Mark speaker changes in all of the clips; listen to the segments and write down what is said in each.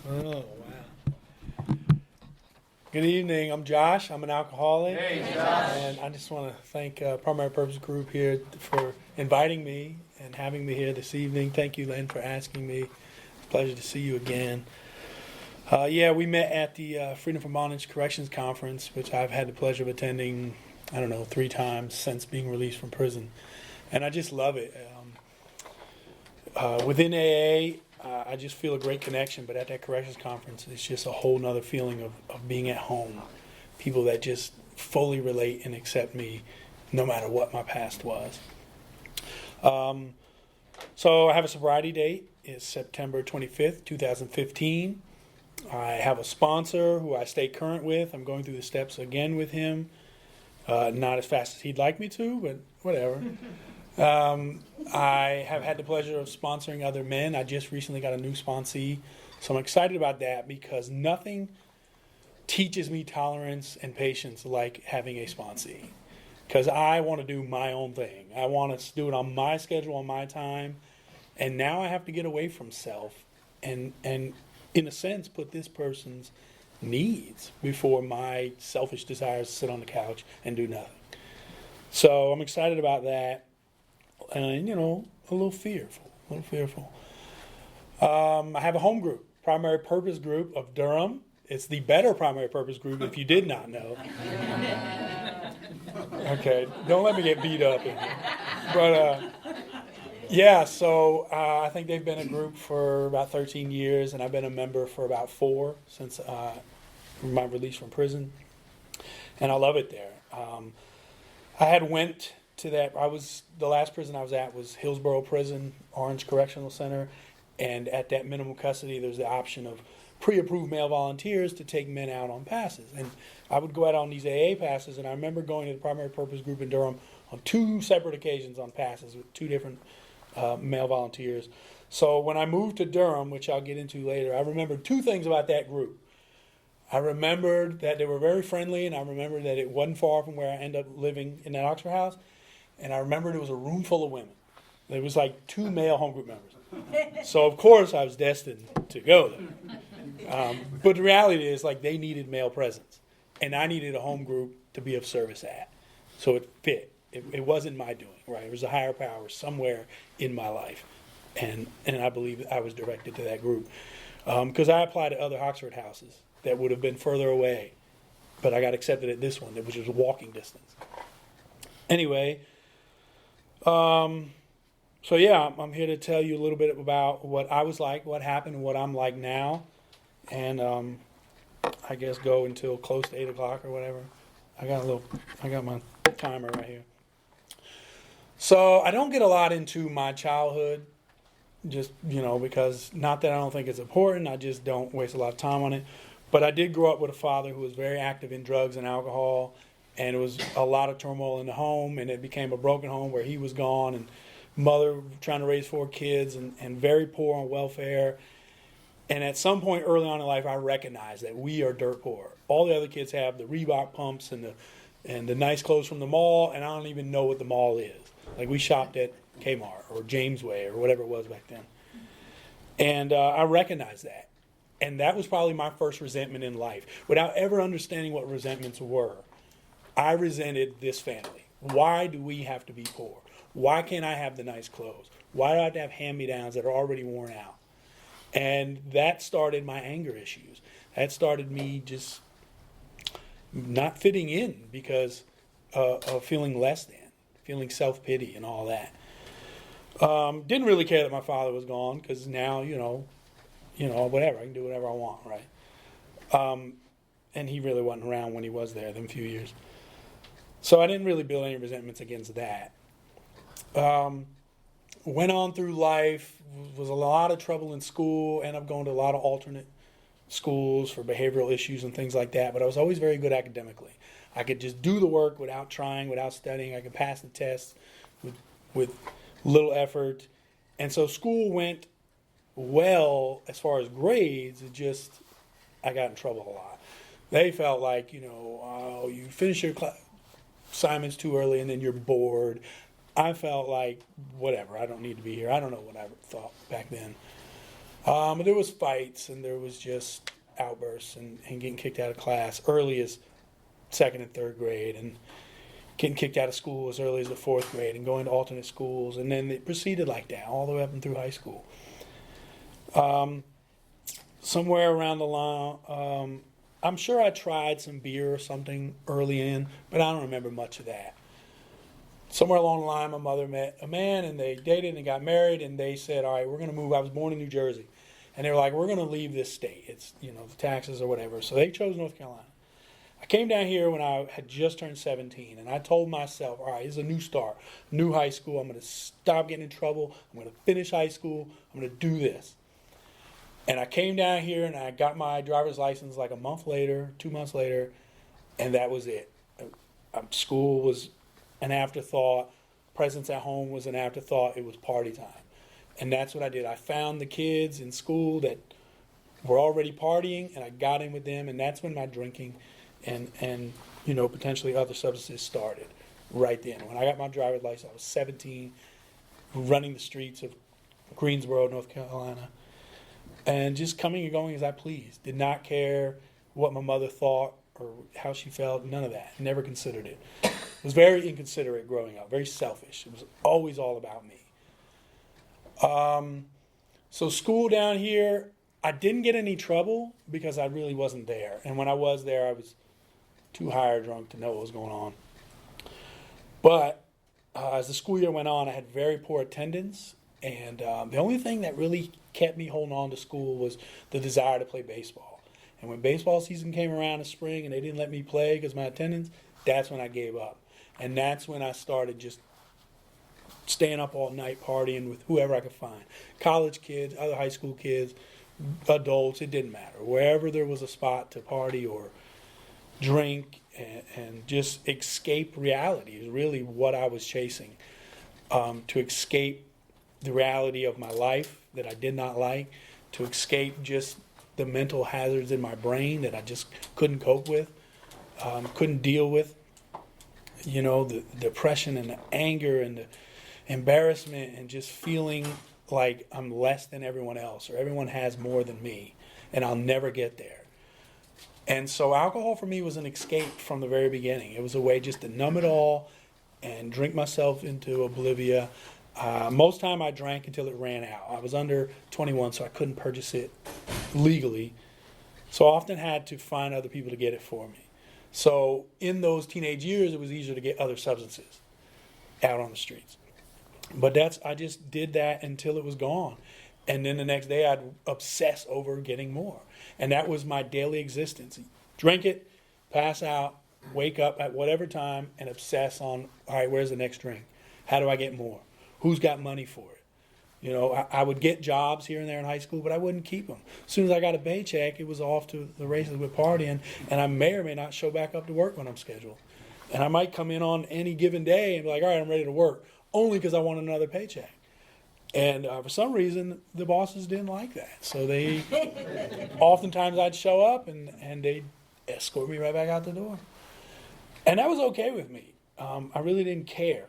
Speaker 1: Oh, wow. Good evening. I'm Josh. I'm an alcoholic.
Speaker 2: Hey, Josh.
Speaker 1: And I just want to thank Primary Purpose Group here for inviting me and having me here this evening. Thank you, Len, for asking me. It's a pleasure to see you again. We met at the Freedom from Bondage Corrections Conference, which I've had the pleasure of attending, 3 times since being released from prison. And I just love it. Within AA, I just feel a great connection, but at that corrections conference, it's just a whole nother feeling of being at home. People that just fully relate and accept me no matter what my past was. So I have a sobriety date. It's September 25th, 2015. I have a sponsor who I stay current with. I'm going through the steps again with him. Not as fast as he'd like me to, but whatever. I have had the pleasure of sponsoring other men. I just recently got a new sponsee, so I'm excited about that because nothing teaches me tolerance and patience like having a sponsee. Because I want to do my own thing. I want to do it on my schedule, on my time, and now I have to get away from self and in a sense, put this person's needs before my selfish desires to sit on the couch and do nothing. So I'm excited about that. And, a little fearful. I have a home group, Primary Purpose Group of Durham. It's the better Primary Purpose Group if you did not know. Okay, don't let me get beat up. But, I think they've been a group for about 13 years, and I've been a member for about 4 since my release from prison. And I love it there. I had went to that. The last prison I was at was Hillsborough Prison, Orange Correctional Center, and at that minimum custody, there's the option of pre-approved male volunteers to take men out on passes. And I would go out on these AA passes, and I remember going to the Primary Purpose Group in Durham on 2 separate occasions on passes with 2 different male volunteers. So when I moved to Durham, which I'll get into later, I remembered 2 things about that group. I remembered that they were very friendly, and I remembered that it wasn't far from where I ended up living in that Oxford house. And I remembered it was a room full of women. There was like 2 male home group members. So, of course, I was destined to go there. But the reality is, they needed male presence. And I needed a home group to be of service at. So it fit. It wasn't my doing, right? It was a higher power somewhere in my life. And I believe I was directed to that group. Because I applied to other Oxford houses that would have been further away. But I got accepted at this one, which was walking distance. Anyway, I'm here to tell you a little bit about what I was like, what happened, and what I'm like now. And I guess go until close to 8 o'clock or whatever. I got my timer right here. So I don't get a lot into my childhood, just, because not that I don't think it's important, I just don't waste a lot of time on it. But I did grow up with a father who was very active in drugs and alcohol, and it was a lot of turmoil in the home, and it became a broken home where he was gone, and mother trying to raise 4 kids, and very poor on welfare. And at some point early on in life, I recognized that we are dirt poor. All the other kids have the Reebok pumps and the nice clothes from the mall, and I don't even know what the mall is. We shopped at Kmart or Jamesway or whatever it was back then. And I recognized that. And that was probably my first resentment in life. Without ever understanding what resentments were, I resented this family. Why do we have to be poor? Why can't I have the nice clothes? Why do I have to have hand-me-downs that are already worn out? And that started my anger issues. That started me just not fitting in because of feeling less than, feeling self-pity and all that. Didn't really care that my father was gone because now, whatever. I can do whatever I want, right? And he really wasn't around when he was there, them few years. So I didn't really build any resentments against that. Went on through life, was a lot of trouble in school, ended up going to a lot of alternate schools for behavioral issues and things like that, but I was always very good academically. I could just do the work without trying, without studying. I could pass the tests with little effort. And so school went well as far as grades. I got in trouble a lot. They felt like, you finish your assignments too early and then you're bored. I felt like, whatever, I don't need to be here. I don't know what I thought back then. There was fights, and there was just outbursts and getting kicked out of class early as second and third grade, and getting kicked out of school as early as the fourth grade, and going to alternate schools, and then it proceeded like that all the way up and through high school. Somewhere around the line, I'm sure I tried some beer or something early in, but I don't remember much of that. Somewhere along the line, my mother met a man, and they dated and got married, and they said, all right, we're going to move. I was born in New Jersey. And they were like, we're going to leave this state. It's, the taxes or whatever. So they chose North Carolina. I came down here when I had just turned 17, and I told myself, all right, this is a new start, new high school. I'm going to stop getting in trouble. I'm going to finish high school. I'm going to do this. And I came down here, and I got my driver's license like a month later, 2 months later, and that was it. School was an afterthought. Presence at home was an afterthought. It was party time. And that's what I did. I found the kids in school that were already partying, and I got in with them, and that's when my drinking and potentially other substances started right then. When I got my driver's license, I was 17, running the streets of Greensboro, North Carolina, and just coming and going as I pleased. Did not care what my mother thought or how she felt, none of that. Never considered it. Was very inconsiderate growing up, very selfish. It was always all about me. So school down here, I didn't get any trouble because I really wasn't there. And when I was there, I was too high or drunk to know what was going on. But as the school year went on, I had very poor attendance. And the only thing that really kept me holding on to school was the desire to play baseball. And when baseball season came around in the spring and they didn't let me play because of my attendance, that's when I gave up. And that's when I started just staying up all night partying with whoever I could find. College kids, other high school kids, adults, it didn't matter. Wherever there was a spot to party or drink and just escape reality is really what I was chasing. To escape the reality of my life that I did not like, to escape just the mental hazards in my brain that I just couldn't cope with, couldn't deal with. The depression and the anger and the embarrassment and just feeling like I'm less than everyone else or everyone has more than me and I'll never get there. And so alcohol for me was an escape from the very beginning. It was a way just to numb it all and drink myself into oblivion. Most time I drank until it ran out. I was under 21, so I couldn't purchase it legally. So I often had to find other people to get it for me. So in those teenage years, it was easier to get other substances out on the streets. But I just did that until it was gone. And then the next day I'd obsess over getting more. And that was my daily existence. Drink it, pass out, wake up at whatever time and obsess on, all right, where's the next drink? How do I get more? Who's got money for it? I would get jobs here and there in high school, but I wouldn't keep them. As soon as I got a paycheck, it was off to the races with partying, and I may or may not show back up to work when I'm scheduled. And I might come in on any given day and be like, all right, I'm ready to work, only because I want another paycheck. And for some reason, the bosses didn't like that. So they, oftentimes I'd show up and they'd escort me right back out the door. And that was okay with me. I really didn't care.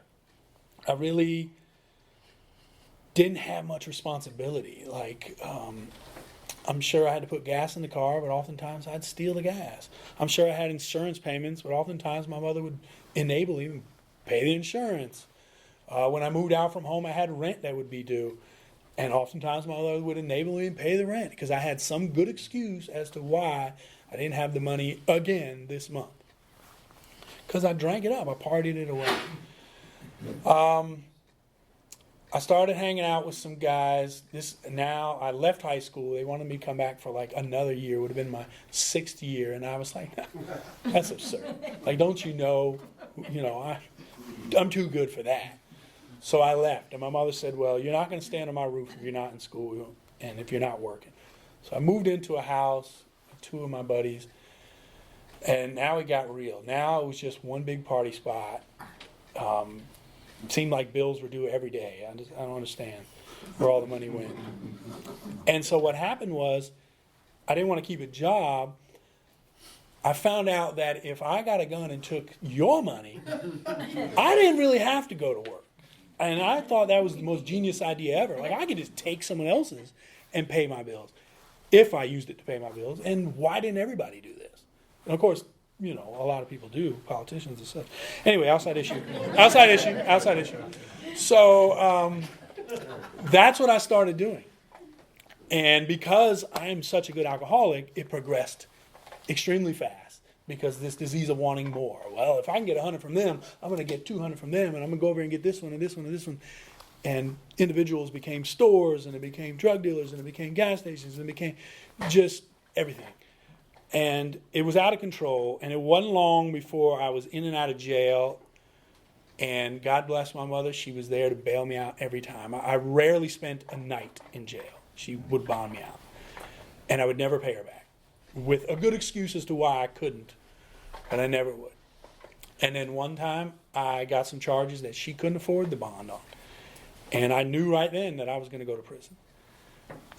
Speaker 1: I really didn't have much responsibility. I'm sure I had to put gas in the car, but oftentimes I'd steal the gas. I'm sure I had insurance payments, but oftentimes my mother would enable even pay the insurance. When I moved out from home, I had rent that would be due, and oftentimes my mother would enable me and pay the rent because I had some good excuse as to why I didn't have the money again this month. Because I drank it up, I partied it away. I started hanging out with some guys. Now I left high school. They wanted me to come back for like another year. It would have been my 6th year, and I was like, that's absurd. Don't you know, I'm too good for that. So I left, and my mother said, well, you're not going to stay under my roof if you're not in school and if you're not working. So I moved into a house with 2 of my buddies, and now it got real. Now it was just one big party spot. It seemed like bills were due every day. I don't understand where all the money went. And so what happened was, I didn't want to keep a job. I found out that if I got a gun and took your money, I didn't really have to go to work. And I thought that was the most genius idea ever. I could just take someone else's and pay my bills if I used it to pay my bills. And why didn't everybody do this? And of course, a lot of people do, politicians and stuff. Anyway, outside issue. So that's what I started doing. And because I'm such a good alcoholic, it progressed extremely fast because this disease of wanting more. Well, if I can get 100 from them, I'm going to get 200 from them, and I'm going to go over and get this one and this one and this one. And individuals became stores, and it became drug dealers, and it became gas stations, and it became just everything. And it was out of control, and it wasn't long before I was in and out of jail. And God bless my mother, she was there to bail me out every time. I rarely spent a night in jail. She would bond me out. And I would never pay her back, with a good excuse as to why I couldn't, but I never would. And then one time, I got some charges that she couldn't afford the bond on. And I knew right then that I was going to go to prison.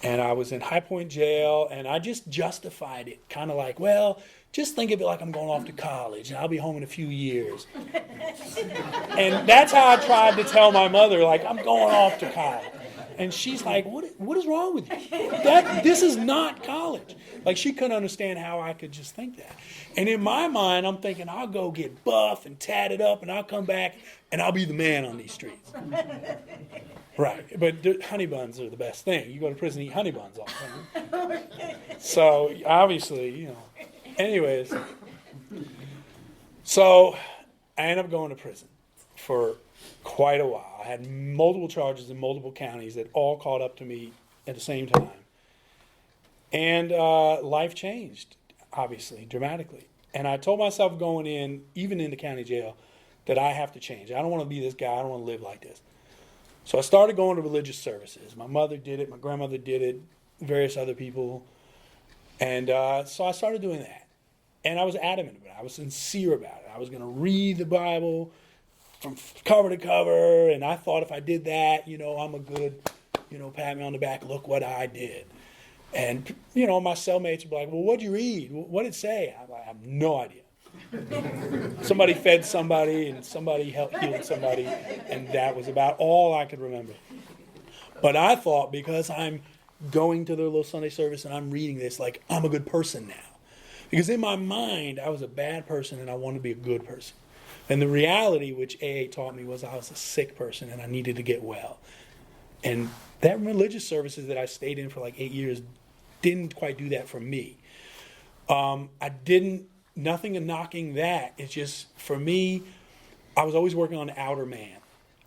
Speaker 1: And I was in High Point Jail, and I just justified it, kind of like, well, just think of it like I'm going off to college, and I'll be home in a few years. And that's how I tried to tell my mother, like, I'm going off to college. And she's like, what is wrong with you? This is not college. Like, she couldn't understand how I could just think that. And in my mind, I'm thinking, I'll go get buff and tatted up, and I'll come back, and I'll be the man on these streets. Right. But honey buns are the best thing. You go to prison and eat honey buns all the time. So, obviously, Anyways, so I ended up going to prison for quite a while. I had multiple charges in multiple counties that all caught up to me at the same time. And life changed, obviously, dramatically. And I told myself going in, even in the county jail, that I have to change. I don't want to be this guy. I don't want to live like this. So I started going to religious services. My mother did it. My grandmother did it. Various other people. And so I started doing that. And I was adamant about it. I was sincere about it. I was going to read the Bible from cover to cover. And I thought if I did that, I'm a good, pat me on the back, look what I did. And, my cellmates would be like, well, what'd you read? What did it say? I'm like, I have no idea. Somebody fed somebody and somebody healed somebody, and that was about all I could remember. But I thought because I'm going to their little Sunday service and I'm reading this, like I'm a good person now. Because in my mind, I was a bad person and I wanted to be a good person. And the reality, which AA taught me, was I was a sick person and I needed to get well. And that religious services that I stayed in for like 8 years didn't quite do that for me. Nothing in knocking that. It's just, for me, I was always working on the outer man.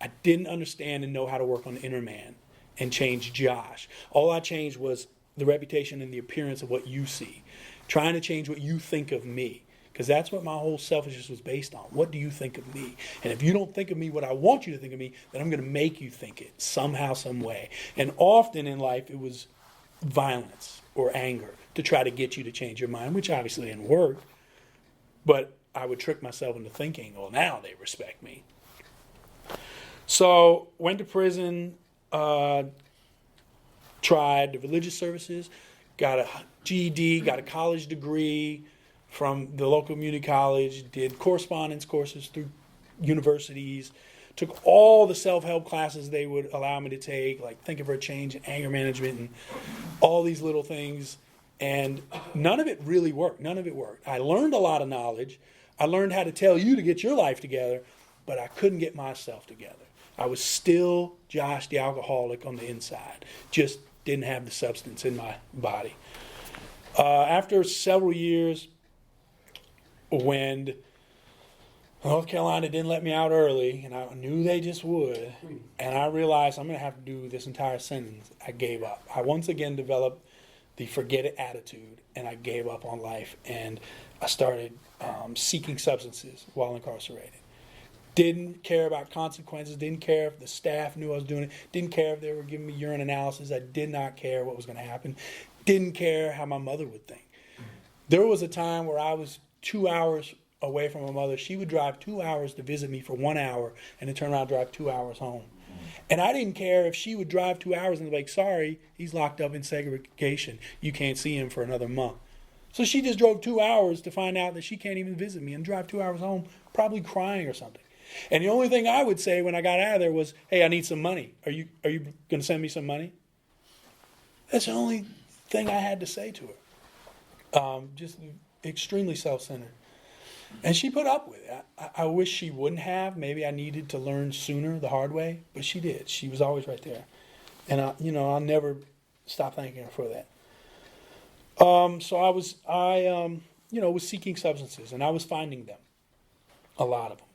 Speaker 1: I didn't understand and know how to work on the inner man and change Josh. All I changed was the reputation and the appearance of what you see. Trying to change what you think of me. Because that's what my whole selfishness was based on. What do you think of me? And if you don't think of me what I want you to think of me, then I'm going to make you think it somehow, some way. And often in life, it was violence or anger to try to get you to change your mind, which obviously didn't work. But I would trick myself into thinking, well, now they respect me. So, went to prison, tried the religious services, got a GED, got a college degree from the local community college, did correspondence courses through universities, took all the self-help classes they would allow me to take, like Thinking for a Change and anger management and all these little things. And none of it really worked. None of it worked. I learned a lot of knowledge. I learned how to tell you to get your life together, but I couldn't get myself together. I was still Josh the alcoholic on the inside. Just didn't have the substance in my body. After several years, when North Carolina didn't let me out early, and I knew they just would, and I realized I'm going to have to do this entire sentence, I gave up. I once again developed the forget it attitude, and I gave up on life, and I started seeking substances while incarcerated. Didn't care about consequences, didn't care if the staff knew I was doing it, didn't care if they were giving me urine analysis, I did not care what was going to happen, didn't care how my mother would think. There was a time where I was 2 hours away from my mother. She would drive 2 hours to visit me for 1 hour, and then turn around and drive 2 hours home. And I didn't care if she would drive 2 hours and be like, sorry, he's locked up in segregation. You can't see him for another month. So she just drove 2 hours to find out that she can't even visit me and drive 2 hours home, probably crying or something. And the only thing I would say when I got out of there was, hey, I need some money. Are you going to send me some money? That's the only thing I had to say to her. Just extremely self-centered. And she put up with it. I wish she wouldn't have. Maybe I needed to learn sooner the hard way, but she did. She was always right there. And I'll never stop thanking her for that. So I was seeking substances, and I was finding them, a lot of them.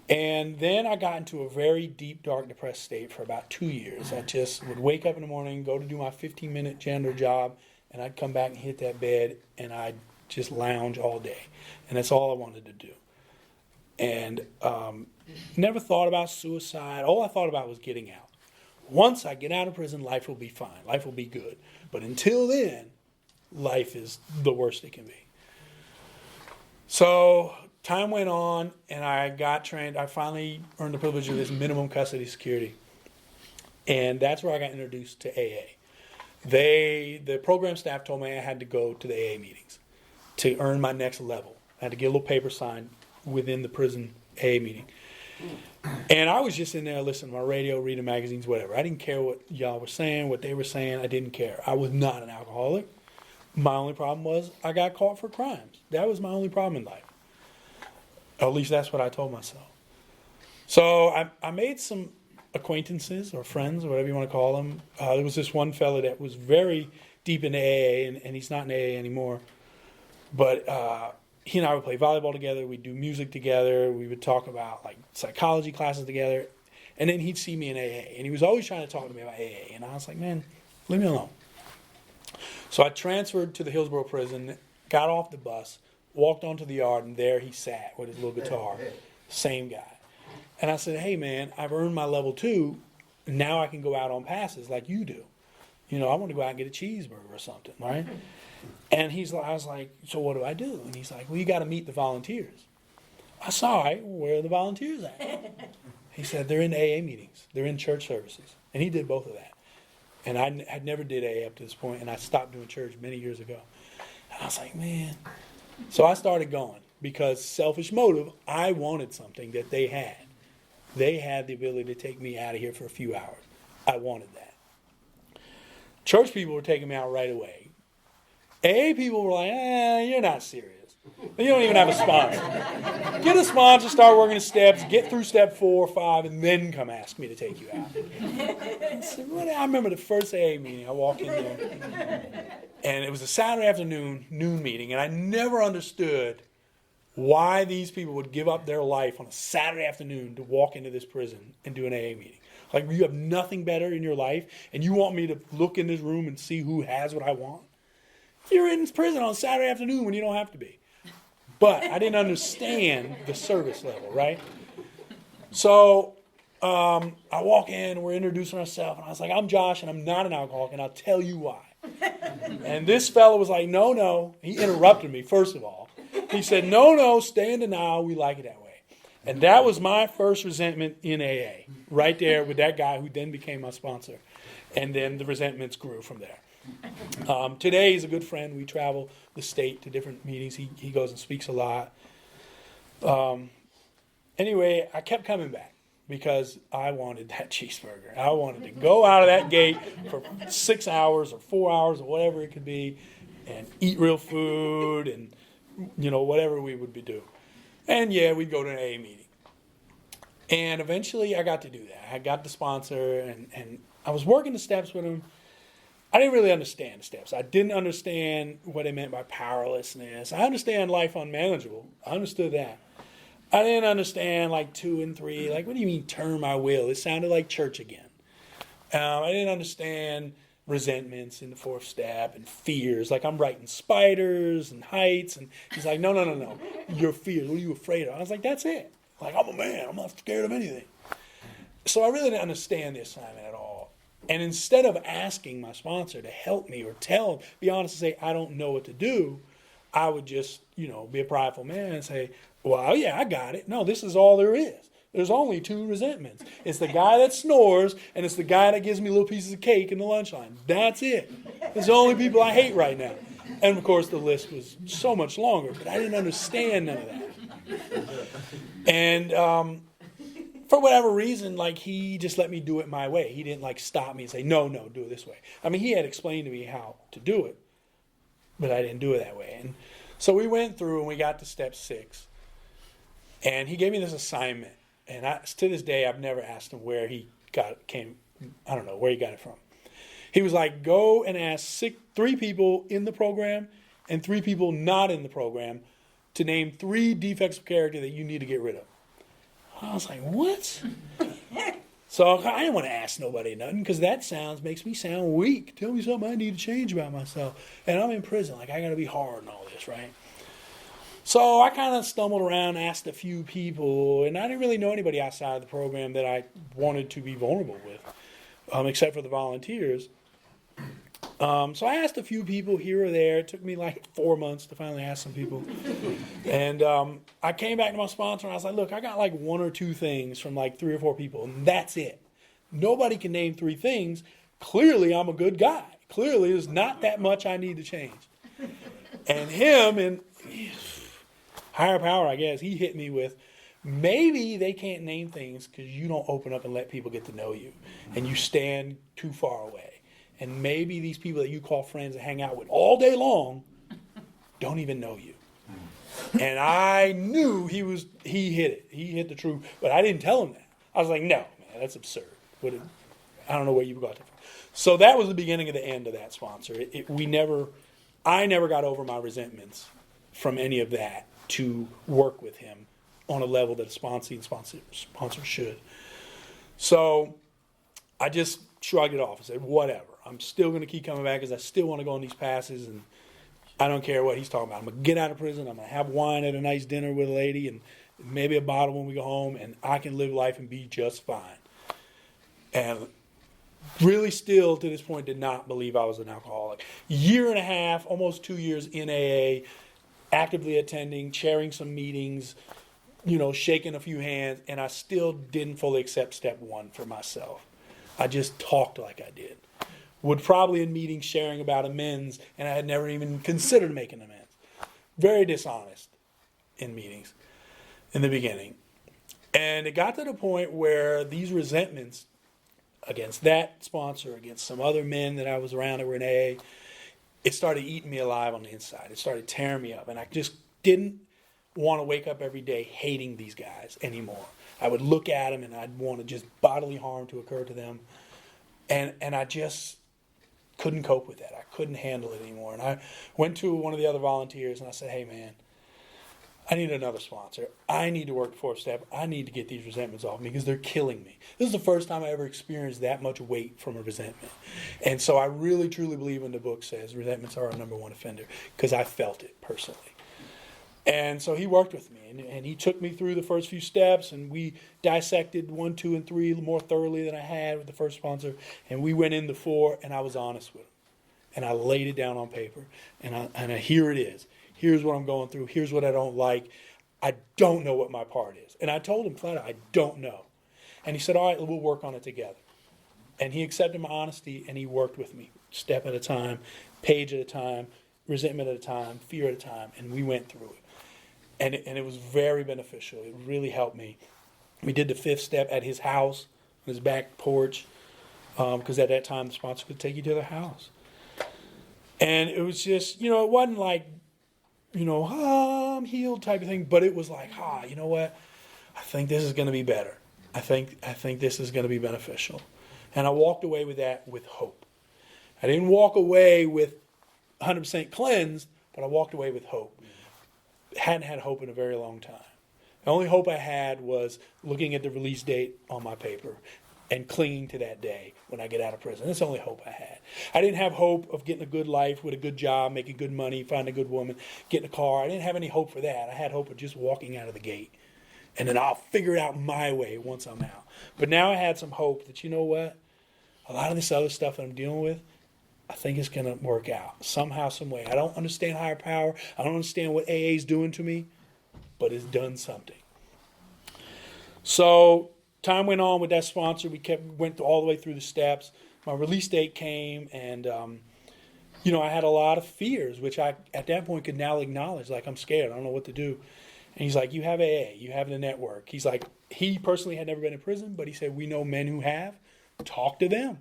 Speaker 1: And then I got into a very deep, dark, depressed state for about 2 years. I just would wake up in the morning, go to do my 15-minute janitor job, and I'd come back and hit that bed, and I'd just lounge all day. And that's all I wanted to do. And never thought about suicide. All I thought about was getting out. Once I get out of prison, life will be fine. Life will be good. But until then, life is the worst it can be. So time went on, and I got trained. I finally earned the privilege of this minimum custody security. And that's where I got introduced to AA. The program staff told me I had to go to the AA meetings to earn my next level. I had to get a little paper signed within the prison AA meeting. And I was just in there listening to my radio, reading magazines, whatever. I didn't care what y'all were saying, what they were saying. I didn't care. I was not an alcoholic. My only problem was I got caught for crimes. That was my only problem in life. At least that's what I told myself. So I made some acquaintances or friends, or whatever you want to call them. There was this one fella that was very deep in AA, and he's not in AA anymore. But he and I would play volleyball together. We'd do music together. We would talk about like psychology classes together. And then he'd see me in AA. And he was always trying to talk to me about AA. And I was like, man, leave me alone. So I transferred to the Hillsborough prison, got off the bus, walked onto the yard, and there he sat with his little guitar. Same guy. And I said, hey, man, I've earned my level 2. And now I can go out on passes like you do. I want to go out and get a cheeseburger or something, right? And I was like, so what do I do? And he's like, well, you got to meet the volunteers. I said, all right, where are the volunteers at? He said, they're in AA meetings. They're in church services. And he did both of that. And I had never did AA up to this point, and I stopped doing church many years ago. And I was like, man. So I started going because selfish motive, I wanted something that they had. They had the ability to take me out of here for a few hours. I wanted that. Church people were taking me out right away. AA people were like, you're not serious. You don't even have a sponsor. Get a sponsor, start working the steps, get through step 4 or 5, and then come ask me to take you out. I remember the first AA meeting. I walked in there, and it was a Saturday afternoon, noon meeting, and I never understood why these people would give up their life on a Saturday afternoon to walk into this prison and do an AA meeting. Like, you have nothing better in your life, and you want me to look in this room and see who has what I want? You're in prison on Saturday afternoon when you don't have to be. But I didn't understand the service level, right? So I walk in, we're introducing ourselves, and I was like, I'm Josh, and I'm not an alcoholic, and I'll tell you why. And this fellow was like, no. He interrupted me, first of all. He said, no, stay in denial. We like it that way. And that was my first resentment in AA, right there with that guy who then became my sponsor. And then the resentments grew from there. Today he's a good friend. We travel the state to different meetings. He goes and speaks a lot. Anyway, I kept coming back because I wanted that cheeseburger. I wanted to go out of that gate for 6 hours or 4 hours or whatever it could be and eat real food and, whatever we would be doing. And yeah, we'd go to an AA meeting. And eventually I got to do that. I got the sponsor and I was working the steps with him. I didn't really understand the steps. I didn't understand what it meant by powerlessness. I understand life unmanageable. I understood that. I didn't understand 2 and 3. What do you mean turn my will? It sounded like church again. I didn't understand resentments in the 4th step and fears. I'm writing spiders and heights. And he's like, no. Your fears. What are you afraid of? I was like, that's it. I'm a man. I'm not scared of anything. So I really didn't understand the assignment at all. And instead of asking my sponsor to help me or be honest and say, I don't know what to do, I would just, be a prideful man and say, well, yeah, I got it. No, this is all there is. There's only 2 resentments. It's the guy that snores, and it's the guy that gives me little pieces of cake in the lunch line. That's it. It's the only people I hate right now. And, of course, the list was so much longer, but I didn't understand none of that. And for whatever reason, like, he just let me do it my way. He didn't, like, stop me and say, no, do it this way. I mean, he had explained to me how to do it, but I didn't do it that way. And so we went through and we got to step 6. And he gave me this assignment. And to this day, I've never asked him where he I don't know where he got it from. He was like, go and ask 3 people in the program and 3 people not in the program to name 3 defects of character that you need to get rid of. I was like, what? So I didn't want to ask nobody nothing because that makes me sound weak. Tell me something I need to change about myself. And I'm in prison. Like, I got to be hard and all this, right? So I kind of stumbled around, asked a few people, and I didn't really know anybody outside of the program that I wanted to be vulnerable with, except for the volunteers. So I asked a few people here or there. It took me like 4 months to finally ask some people. And I came back to my sponsor and I was like, look, I got like 1 or 2 things from like 3 or 4 people, and that's it. Nobody can name 3 things. Clearly, I'm a good guy. Clearly, there's not that much I need to change. And him and higher power, I guess, he hit me with, maybe they can't name things because you don't open up and let people get to know you. And you stand too far away. And maybe these people that you call friends and hang out with all day long don't even know you. And I knew he hit it. He hit the truth. But I didn't tell him that. I was like, no, man, that's absurd. I don't know where you got that from. So that was the beginning of the end of that sponsor. I never got over my resentments from any of that to work with him on a level that a sponsor should. So I just shrugged it off and said, whatever. I'm still going to keep coming back because I still want to go on these passes, and I don't care what he's talking about. I'm going to get out of prison. I'm going to have wine at a nice dinner with a lady and maybe a bottle when we go home, and I can live life and be just fine. And really still to this point did not believe I was an alcoholic. 1.5 years, almost 2 years in AA, actively attending, chairing some meetings, shaking a few hands, and I still didn't fully accept step 1 for myself. I just talked like I did. Would probably in meetings sharing about amends, and I had never even considered making amends. Very dishonest in meetings in the beginning. And it got to the point where these resentments against that sponsor, against some other men that I was around that were in AA, it started eating me alive on the inside. It started tearing me up. And I just didn't want to wake up every day hating these guys anymore. I would look at them and I'd want to just bodily harm to occur to them. And I just couldn't cope with that. I couldn't handle it anymore. And I went to one of the other volunteers and I said, hey, man, I need another sponsor. I need to work the 4th step. I need to get these resentments off me because they're killing me. This is the first time I ever experienced that much weight from a resentment. And so I really, truly believe when the book says resentments are our number 1 offender because I felt it personally. And so he worked with me, and he took me through the first few steps, and we dissected 1, 2, and 3 more thoroughly than I had with the first sponsor, and we went into 4, and I was honest with him. And I laid it down on paper, and here it is. Here's what I'm going through. Here's what I don't like. I don't know what my part is. And I told him flat out, I don't know. And he said, all right, we'll work on it together. And he accepted my honesty, and he worked with me, step at a time, page at a time, resentment at a time, fear at a time, and we went through it. And it was very beneficial. It really helped me. We did the 5th step at his house, on his back porch, because at that time the sponsor could take you to their house. And it was just, it wasn't like, I'm healed type of thing, but it was like, you know what? I think this is going to be better. I think this is going to be beneficial. And I walked away with that with hope. I didn't walk away with 100% cleansed, but I walked away with hope. Hadn't had hope in a very long time. The only hope I had was looking at the release date on my paper and clinging to that day when I get out of prison. That's the only hope I had. I didn't have hope of getting a good life with a good job, making good money, finding a good woman, getting a car. I didn't have any hope for that. I had hope of just walking out of the gate. And then I'll figure it out my way once I'm out. But now I had some hope that, you know what? A lot of this other stuff that I'm dealing with, I think it's going to work out somehow, some way. I don't understand higher power. I don't understand what AA is doing to me, but it's done something. So time went on with that sponsor. We went all the way through the steps. My release date came, and I had a lot of fears, which I at that point could now acknowledge. Like, I'm scared. I don't know what to do. And he's like, you have AA, you have the network. He's like, he personally had never been in prison, but he said, we know men who have. Talk to them.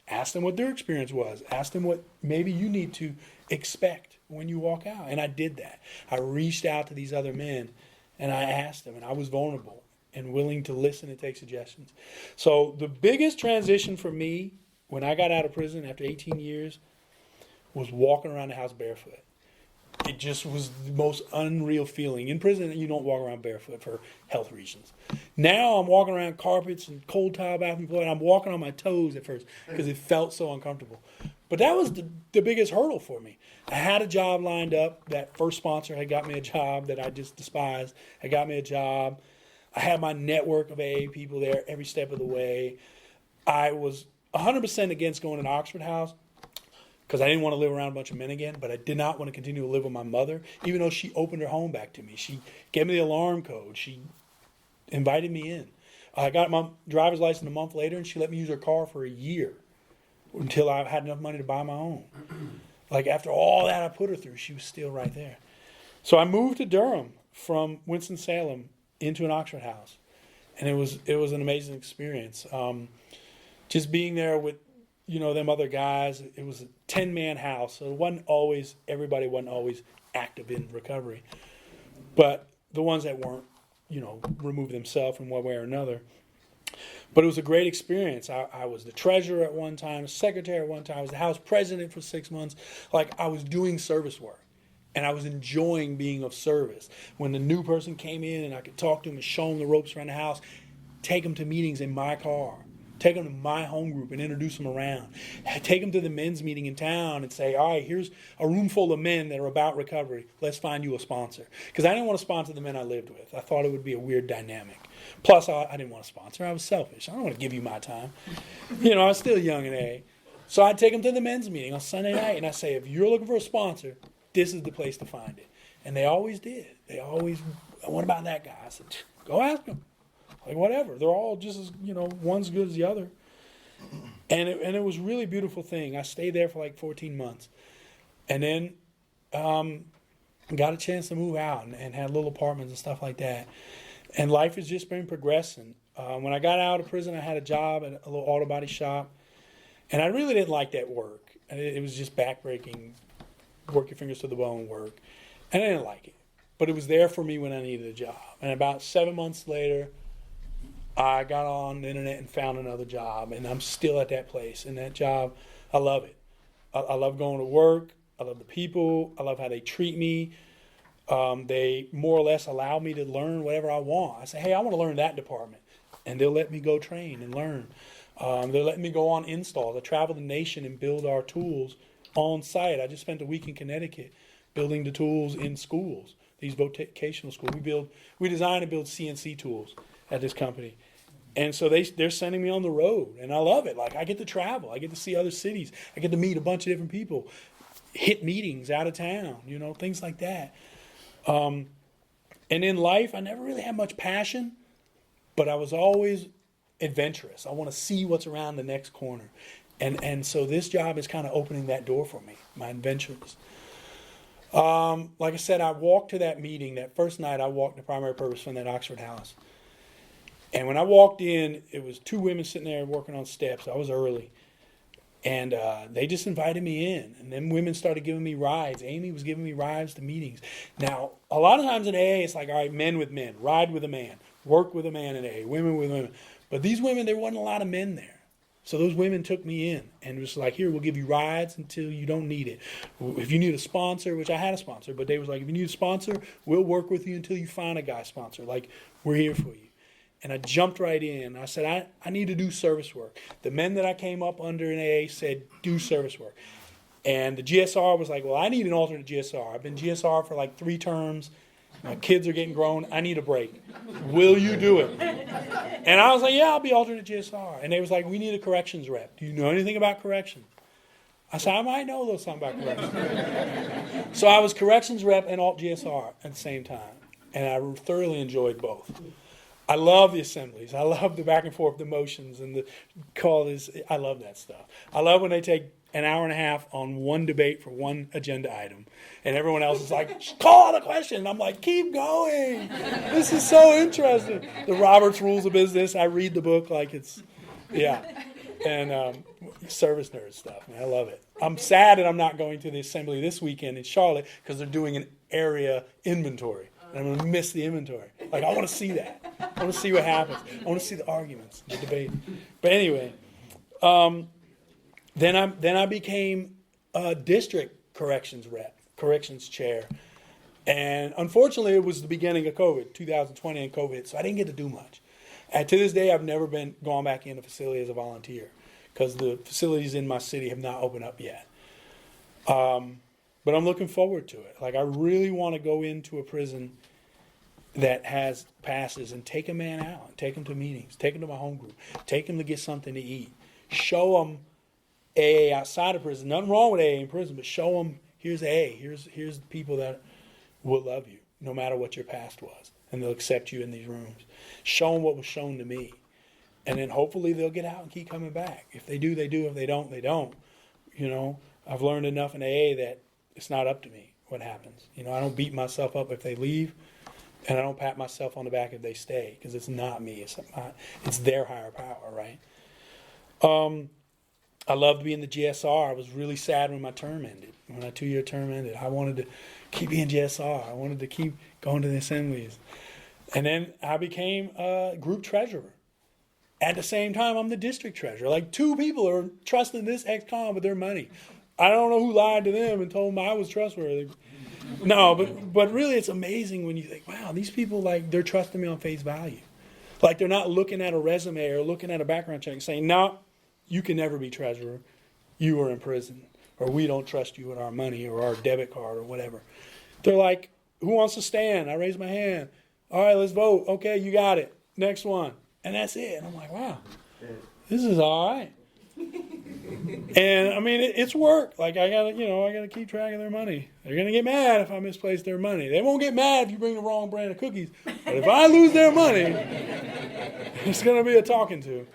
Speaker 1: Ask them what their experience was. Ask them what maybe you need to expect when you walk out. And I did that. I reached out to these other men and I asked them, and I was vulnerable and willing to listen and take suggestions. So the biggest transition for me when I got out of prison after 18 years was walking around the house barefoot. It just was the most unreal feeling. In prison, you don't walk around barefoot for health reasons. Now I'm walking around carpets and cold tile bathroom floor, and I'm walking on my toes at first because it felt so uncomfortable. But that was the biggest hurdle for me. I had a job lined up. That first sponsor had got me a job that I just despised. Had got me a job. I had my network of AA people there every step of the way. I was 100% against going to Oxford House, because I didn't want to live around a bunch of men again, but I did not want to continue to live with my mother, even though she opened her home back to me. She gave me the alarm code. She invited me in. I got my driver's license a month later, and she let me use her car for a year until I had enough money to buy my own. Like, after all that I put her through, she was still right there. So I moved to Durham from Winston-Salem into an Oxford House, and it was an amazing experience. Just being there with them other guys. It was a 10-man house, so everybody wasn't always active in recovery. But the ones that weren't, removed themselves in one way or another. But it was a great experience. I was the treasurer at one time, secretary at one time. I was the house president for 6 months. Like, I was doing service work, and I was enjoying being of service. When the new person came in and I could talk to them and show them the ropes around the house, take them to meetings in my car. Take them to my home group and introduce them around. Take them to the men's meeting in town and say, all right, here's a room full of men that are about recovery. Let's find you a sponsor. Because I didn't want to sponsor the men I lived with. I thought it would be a weird dynamic. Plus, I didn't want to sponsor. I was selfish. I don't want to give you my time. I was still young and A. So I'd take them to the men's meeting on Sunday night, and I'd say, if you're looking for a sponsor, this is the place to find it. And they always did. What about that guy? I said, go ask him. Like, whatever. They're all just as, one's as good as the other. And it was a really beautiful thing. I stayed there for like 14 months. And then got a chance to move out and had little apartments and stuff like that. And life has just been progressing. When I got out of prison, I had a job at a little auto body shop. And I really didn't like that work. It was just backbreaking, work your fingers to the bone work. And I didn't like it. But it was there for me when I needed a job. And about 7 months later, I got on the internet and found another job, and I'm still at that place. And that job, I love it. I love going to work. I love the people. I love how they treat me. They more or less allow me to learn whatever I want. I say, hey, I want to learn that department. And they'll let me go train and learn. They'll let me go on installs. I travel the nation and build our tools on site. I just spent a week in Connecticut building the tools in schools, these vocational schools. We design and build CNC tools at this company. And so they're sending me on the road, and I love it. Like, I get to travel. I get to see other cities. I get to meet a bunch of different people, hit meetings out of town, things like that. And in life, I never really had much passion, but I was always adventurous. I want to see what's around the next corner. And so this job is kind of opening that door for me, my adventures. Like I said, I walked to that meeting. That first night, I walked to Primary Purpose from that Oxford House. And when I walked in, it was 2 women sitting there working on steps. I was early. And they just invited me in. And then women started giving me rides. Amy was giving me rides to meetings. Now, a lot of times in AA, it's like, all right, men with men. Ride with a man. Work with a man in AA. Women with women. But these women, there wasn't a lot of men there. So those women took me in. And it was like, here, we'll give you rides until you don't need it. If you need a sponsor, which I had a sponsor, but they was like, if you need a sponsor, we'll work with you until you find a guy sponsor. Like, we're here for you. And I jumped right in. I said, I need to do service work. The men that I came up under in AA said, do service work. And the GSR was like, well, I need an alternate GSR. I've been GSR for like 3 terms. My kids are getting grown. I need a break. Will you do it? And I was like, yeah, I'll be alternate GSR. And they was like, we need a corrections rep. Do you know anything about corrections? I said, I might know a little something about corrections. So I was corrections rep and alt GSR at the same time. And I thoroughly enjoyed both. I love the assemblies. I love the back and forth, the motions, and the call is. I love that stuff. I love when they take an hour and a half on one debate for one agenda item. And everyone else is like, call the question. And I'm like, keep going. This is so interesting. The Robert's Rules of Business. I read the book like it's, yeah. And service nerd stuff. Man, I love it. I'm sad that I'm not going to the assembly this weekend in Charlotte because they're doing an area inventory. And I'm going to miss the inventory. Like, I want to see that. I want to see what happens. I want to see the arguments, the debate. But anyway, then I became a district corrections chair. And unfortunately, it was the beginning of COVID, 2020 and COVID, so I didn't get to do much. And to this day, I've never gone back in a facility as a volunteer because the facilities in my city have not opened up yet. But I'm looking forward to it. Like, I really want to go into a prison that has passes and take a man out, take him to meetings, take him to my home group, take him to get something to eat, show him AA outside of prison. Nothing wrong with AA in prison, but show him here's AA, here's the people that will love you no matter what your past was, and they'll accept you in these rooms. Show them what was shown to me, and then hopefully they'll get out and keep coming back. If they do, they do. If they don't, they don't. You know, I've learned enough in AA that it's not up to me what happens. You know, I don't beat myself up if they leave, and I don't pat myself on the back if they stay, because it's not me. It's their higher power, right? I loved being the GSR. I was really sad when my term ended, when my 2-year term ended. I wanted to keep being GSR. I wanted to keep going to the assemblies. And then I became a group treasurer. At the same time, I'm the district treasurer. Like, 2 people are trusting this ex-con with their money. I don't know who lied to them and told them I was trustworthy. No, but really it's amazing when you think, wow, these people, like, they're trusting me on face value. Like, they're not looking at a resume or looking at a background check and saying, no, you can never be treasurer. You are in prison. Or we don't trust you with our money or our debit card or whatever. They're like, who wants to stand? I raise my hand. All right, let's vote. Okay, you got it. Next one. And that's it. And I'm like, wow, this is all right. And I mean, it's work. Like, I gotta keep track of their money. They're gonna get mad if I misplace their money. They won't get mad if you bring the wrong brand of cookies. But if I lose their money, it's gonna be a talking to.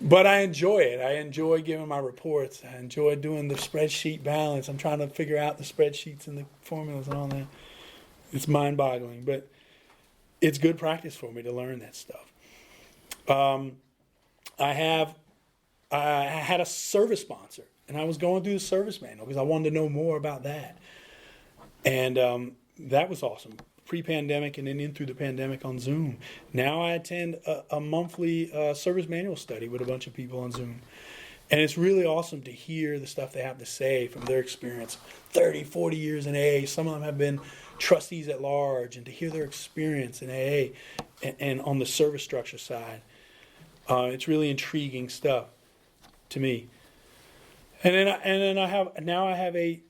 Speaker 1: But I enjoy it. I enjoy giving my reports. I enjoy doing the spreadsheet balance. I'm trying to figure out the spreadsheets and the formulas and all that. It's mind-boggling, but it's good practice for me to learn that stuff. I had a service sponsor, and I was going through the service manual because I wanted to know more about that. And that was awesome. Pre-pandemic and then in through the pandemic on Zoom. Now I attend a monthly service manual study with a bunch of people on Zoom. And it's really awesome to hear the stuff they have to say from their experience. 30, 40 years in AA. Some of them have been trustees at large. And to hear their experience in AA and on the service structure side. It's really intriguing stuff to me. And then I have a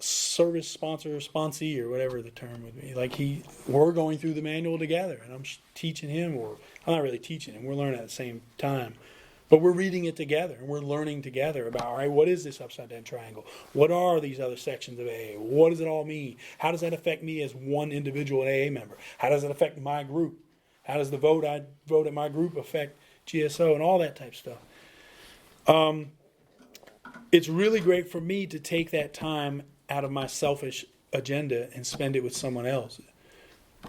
Speaker 1: service sponsor or sponsee or whatever the term would be. Like, we're going through the manual together, and I'm teaching him, or I'm not really teaching him. We're learning at the same time, but we're reading it together and we're learning together about, all right, what is this upside down triangle? What are these other sections of AA? What does it all mean? How does that affect me as one individual AA member? How does it affect my group? How does the vote I vote at my group affect GSO and all that type of stuff? It's really great for me to take that time out of my selfish agenda and spend it with someone else.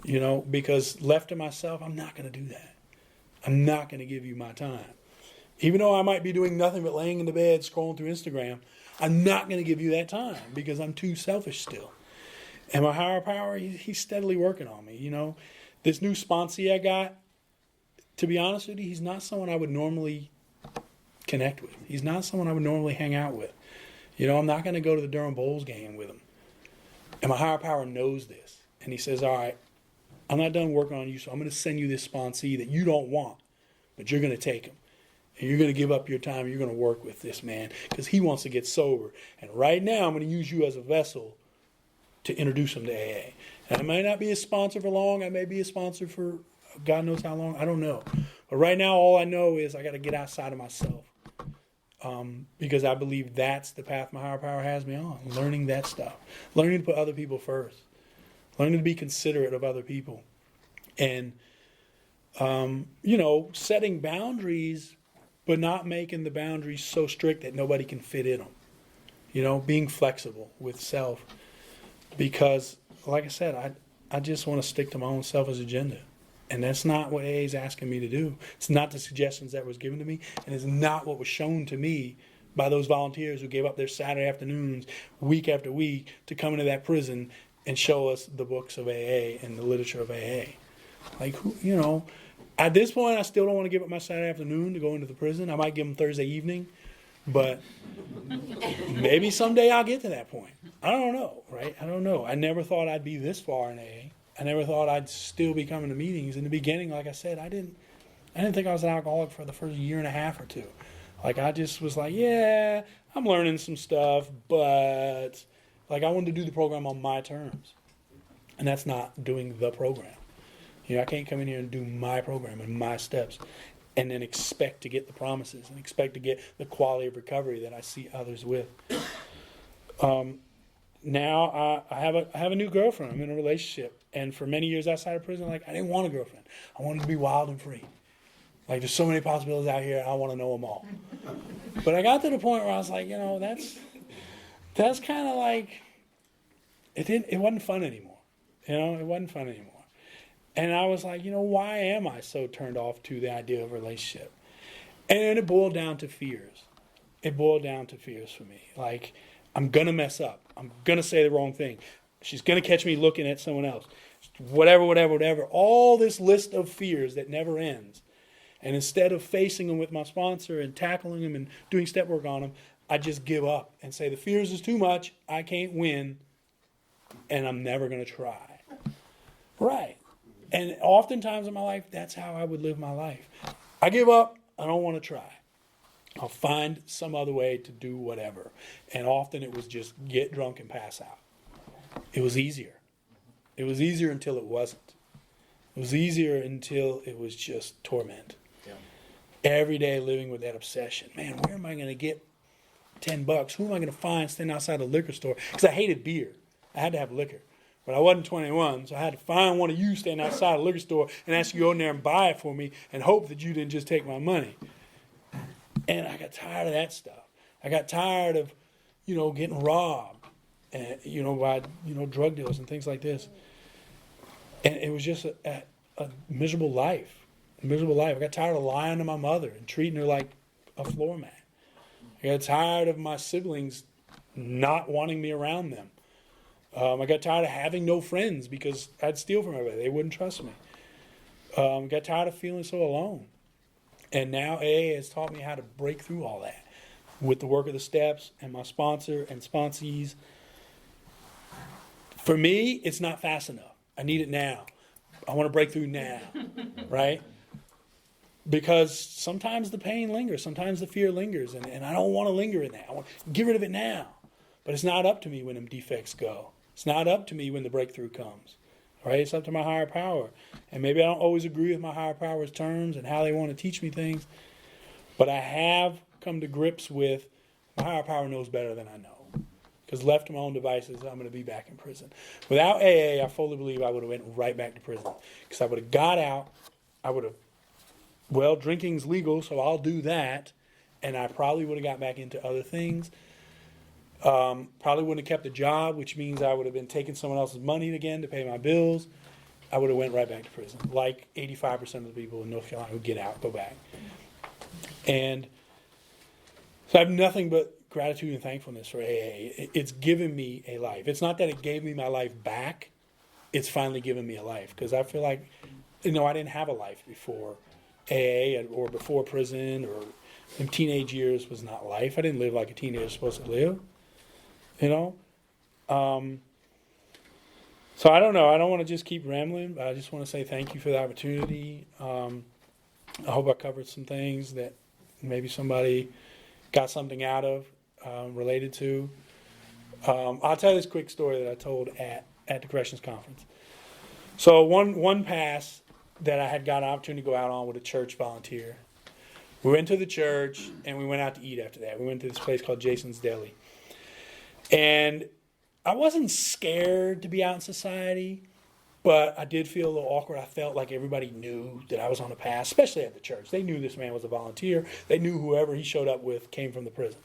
Speaker 1: You know, because left to myself, I'm not going to do that. I'm not going to give you my time. Even though I might be doing nothing but laying in the bed, scrolling through Instagram, I'm not going to give you that time because I'm too selfish still. And my higher power, he's steadily working on me. You know, this new sponsee I got, to be honest with you, he's not someone I would normally connect with. He's not someone I would normally hang out with. You know, I'm not going to go to the Durham Bulls game with him. And my higher power knows this. And he says, all right, I'm not done working on you, so I'm going to send you this sponsee that you don't want, but you're going to take him. And you're going to give up your time. You're going to work with this man because he wants to get sober. And right now, I'm going to use you as a vessel to introduce him to AA. And I might not be a sponsor for long. I may be a sponsor for God knows how long. I don't know. But right now, all I know is I got to get outside of myself. Because I believe that's the path my higher power has me on. Learning that stuff. Learning to put other people first. Learning to be considerate of other people. And, setting boundaries but not making the boundaries so strict that nobody can fit in them. Being flexible with self. Because, like I said, I just want to stick to my own selfish agenda. And that's not what AA is asking me to do. It's not the suggestions that was given to me, and it's not what was shown to me by those volunteers who gave up their Saturday afternoons week after week to come into that prison and show us the books of AA and the literature of AA. Like, at this point, I still don't want to give up my Saturday afternoon to go into the prison. I might give them Thursday evening, but maybe someday I'll get to that point. I don't know, right? I don't know. I never thought I'd be this far in AA. I never thought I'd still be coming to meetings. In the beginning, like I said, I didn't think I was an alcoholic for the first year and a half or two. Like, I just was like, yeah, I'm learning some stuff, but like, I wanted to do the program on my terms. And that's not doing the program. I can't come in here and do my program and my steps and then expect to get the promises and expect to get the quality of recovery that I see others with. Now I have a new girlfriend. I'm in a relationship. And for many years outside of prison, like, I didn't want a girlfriend. I wanted to be wild and free. Like, there's so many possibilities out here, I want to know them all. But I got to the point where I was like, that's kind of like, it wasn't fun anymore. It wasn't fun anymore. And I was like, why am I so turned off to the idea of a relationship? And it boiled down to fears. It boiled down to fears for me. Like, I'm going to mess up. I'm going to say the wrong thing. She's going to catch me looking at someone else. Whatever. All this list of fears that never ends. And instead of facing them with my sponsor and tackling them and doing step work on them, I just give up and say the fears is too much. I can't win. And I'm never going to try. Right. And oftentimes in my life, that's how I would live my life. I give up. I don't want to try. I'll find some other way to do whatever. And often it was just get drunk and pass out. It was easier. It was easier until it wasn't. It was easier until it was just torment. Yeah. Every day living with that obsession. Man, where am I going to get $10? Who am I going to find standing outside the liquor store? Because I hated beer. I had to have liquor. But I wasn't 21, so I had to find one of you standing outside the liquor store and ask you to go in there and buy it for me and hope that you didn't just take my money. And I got tired of that stuff. I got tired of, getting robbed, and, by, drug dealers and things like this. And it was just a miserable life. I got tired of lying to my mother and treating her like a floor mat. I got tired of my siblings not wanting me around them. I got tired of having no friends because I'd steal from everybody. They wouldn't trust me. Got tired of feeling so alone. And now AA has taught me how to break through all that with the work of the steps and my sponsor and sponsees. For me, it's not fast enough. I need it now. I want to break through now, right? Because sometimes the pain lingers. Sometimes the fear lingers. And I don't want to linger in that. I want to get rid of it now. But it's not up to me when them defects go. It's not up to me when the breakthrough comes. Right? It's up to my higher power. And maybe I don't always agree with my higher power's terms and how they want to teach me things. But I have come to grips with my higher power knows better than I know. Because left to my own devices, I'm going to be back in prison. Without AA, I fully believe I would have went right back to prison. Because I would have got out. I would have, drinking's legal, so I'll do that. And I probably would have got back into other things. Probably wouldn't have kept a job, which means I would have been taking someone else's money again to pay my bills. I would have went right back to prison, like 85% of the people in North Carolina who get out go back. And so I have nothing but gratitude and thankfulness for AA. It's given me a life. It's not that it gave me my life back. It's finally given me a life because I feel like, I didn't have a life before AA or before prison or in teenage years was not life. I didn't live like a teenager is supposed to live. So I don't know. I don't want to just keep rambling, but I just want to say thank you for the opportunity. I hope I covered some things that maybe somebody got something out of, related to. I'll tell you this quick story that I told at the corrections conference. So one pass that I had got an opportunity to go out on with a church volunteer. We went to the church and we went out to eat after that. We went to this place called Jason's Deli. And I wasn't scared to be out in society, But I did feel a little awkward. I felt like everybody knew that I was on a pass, especially at the church. They knew this man was a volunteer. They knew whoever he showed up with came from the prison.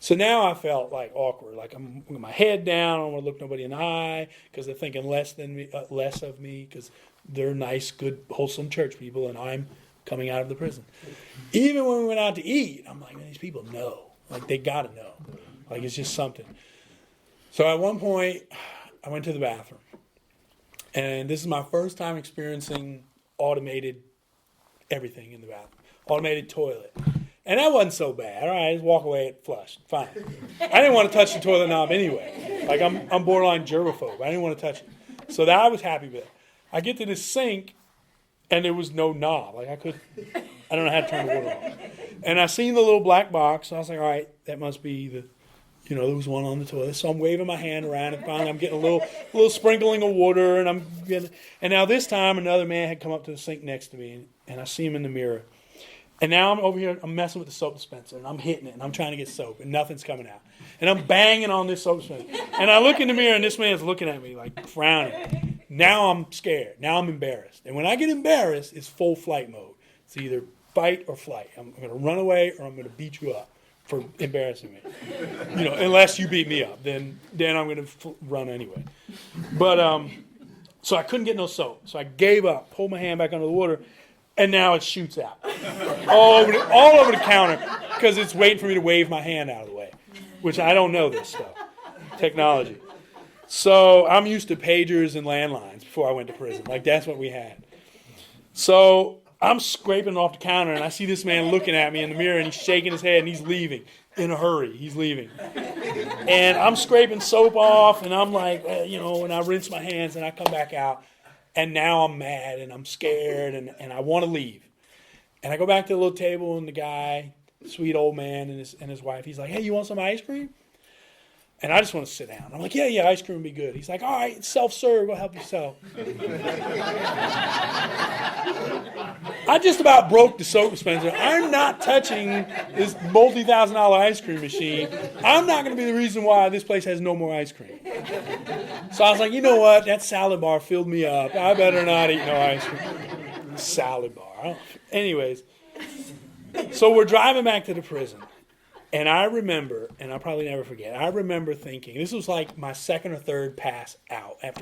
Speaker 1: So now I felt like awkward, like I'm with my head down. I don't want to look nobody in the eye because they're thinking less of me because they're nice, good, wholesome church people, and I'm coming out of the prison. Even when we went out to eat, I'm like, man, these people know. Like, they got to know. Like, it's just something. So at one point, I went to the bathroom. And this is my first time experiencing automated everything in the bathroom. Automated toilet. And that wasn't so bad. All right, just walk away and flush. Fine. I didn't want to touch the toilet knob anyway. Like, I'm borderline germaphobe. I didn't want to touch it. So that I was happy with. I get to this sink, and there was no knob. Like, I don't know how to turn the water on. And I seen the little black box, and I was like, all right, that must be there was one on the toilet. So I'm waving my hand around, and finally I'm getting a little sprinkling of water, and and now this time another man had come up to the sink next to me, and I see him in the mirror. And now I'm over here, I'm messing with the soap dispenser, and I'm hitting it, and I'm trying to get soap, and nothing's coming out. And I'm banging on this soap dispenser. And I look in the mirror, and this man's looking at me, like, frowning. Now I'm scared. Now I'm embarrassed. And when I get embarrassed, it's full flight mode. It's either fight or flight. I'm going to run away, or I'm going to beat you up for embarrassing me. Unless you beat me up. Then I'm going to run anyway. But, so I couldn't get no soap. So I gave up, pulled my hand back under the water, and now it shoots out all over the counter because it's waiting for me to wave my hand out of the way, which I don't know this stuff, technology. So I'm used to pagers and landlines before I went to prison. Like, that's what we had. So I'm scraping off the counter, and I see this man looking at me in the mirror, and he's shaking his head, and he's leaving in a hurry. He's leaving. And I'm scraping soap off, and I'm like, and I rinse my hands, and I come back out. And now I'm mad and I'm scared and I want to leave. And I go back to the little table and the guy, sweet old man and his wife, he's like, hey, you want some ice cream? And I just want to sit down. I'm like, yeah, ice cream would be good. He's like, all right, it's self-serve. Go help yourself. I just about broke the soap dispenser. I'm not touching this multi-$1,000 ice cream machine. I'm not going to be the reason why this place has no more ice cream. So I was like, you know what? That salad bar filled me up. I better not eat no ice cream. Salad bar. Anyways, so we're driving back to the prison. And I remember, and I'll probably never forget, I remember thinking, this was like my second or third pass out. At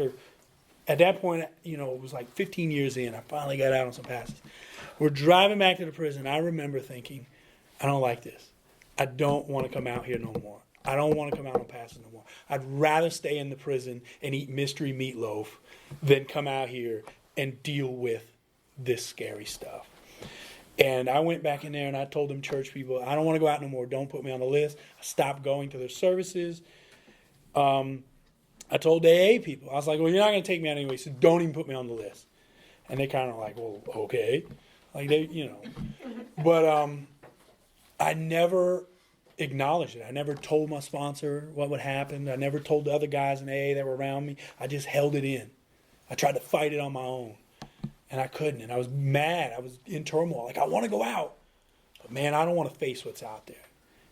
Speaker 1: that point, it was like 15 years in. I finally got out on some passes. We're driving back to the prison. I remember thinking, I don't like this. I don't want to come out here no more. I don't want to come out on passes no more. I'd rather stay in the prison and eat mystery meatloaf than come out here and deal with this scary stuff. And I went back in there and I told them church people, I don't want to go out no more. Don't put me on the list. I stopped going to their services. I told AA people, I was like, well, you're not going to take me out anyway, so don't even put me on the list. And they kind of like, well, okay. Like But I never acknowledged it. I never told my sponsor what would happen. I never told the other guys in AA that were around me. I just held it in. I tried to fight it on my own. And I couldn't. And I was mad. I was in turmoil. Like, I want to go out. But, man, I don't want to face what's out there.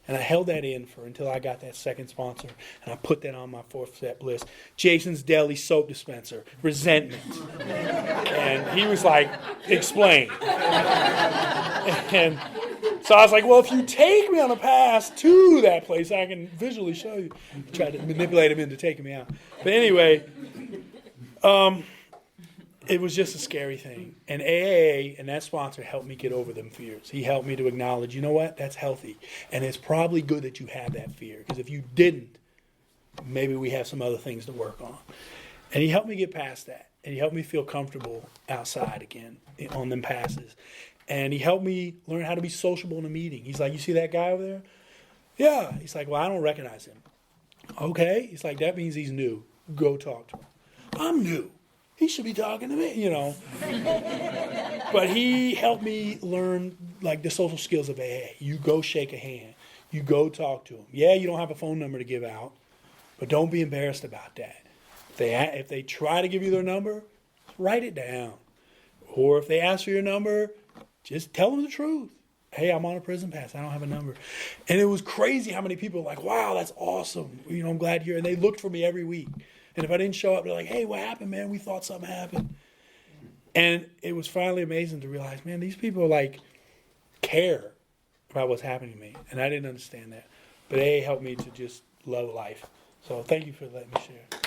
Speaker 1: And I held that in until I got that second sponsor. And I put that on my 4th step list. Jason's Deli soap dispenser. Resentment. And he was like, explain. And so I was like, well, if you take me on a pass to that place, I can visually show you. I tried to manipulate him into taking me out. But anyway, it was just a scary thing. And AA and that sponsor helped me get over them fears. He helped me to acknowledge, you know what, that's healthy. And it's probably good that you have that fear. Because if you didn't, maybe we have some other things to work on. And he helped me get past that. And he helped me feel comfortable outside again on them passes. And he helped me learn how to be sociable in a meeting. He's like, you see that guy over there? Yeah. He's like, well, I don't recognize him. Okay. He's like, that means he's new. Go talk to him. I'm new. He should be talking to me, But he helped me learn, like, the social skills of AA. You go shake a hand. You go talk to him. Yeah, you don't have a phone number to give out, but don't be embarrassed about that. If they try to give you their number, write it down. Or if they ask for your number, just tell them the truth. Hey, I'm on a prison pass. I don't have a number. And it was crazy how many people were like, wow, that's awesome. I'm glad you're here. And they looked for me every week. And if I didn't show up, they're like, hey, what happened, man? We thought something happened. And it was finally amazing to realize, man, these people like care about what's happening to me. And I didn't understand that. But AA helped me to just love life. So thank you for letting me share.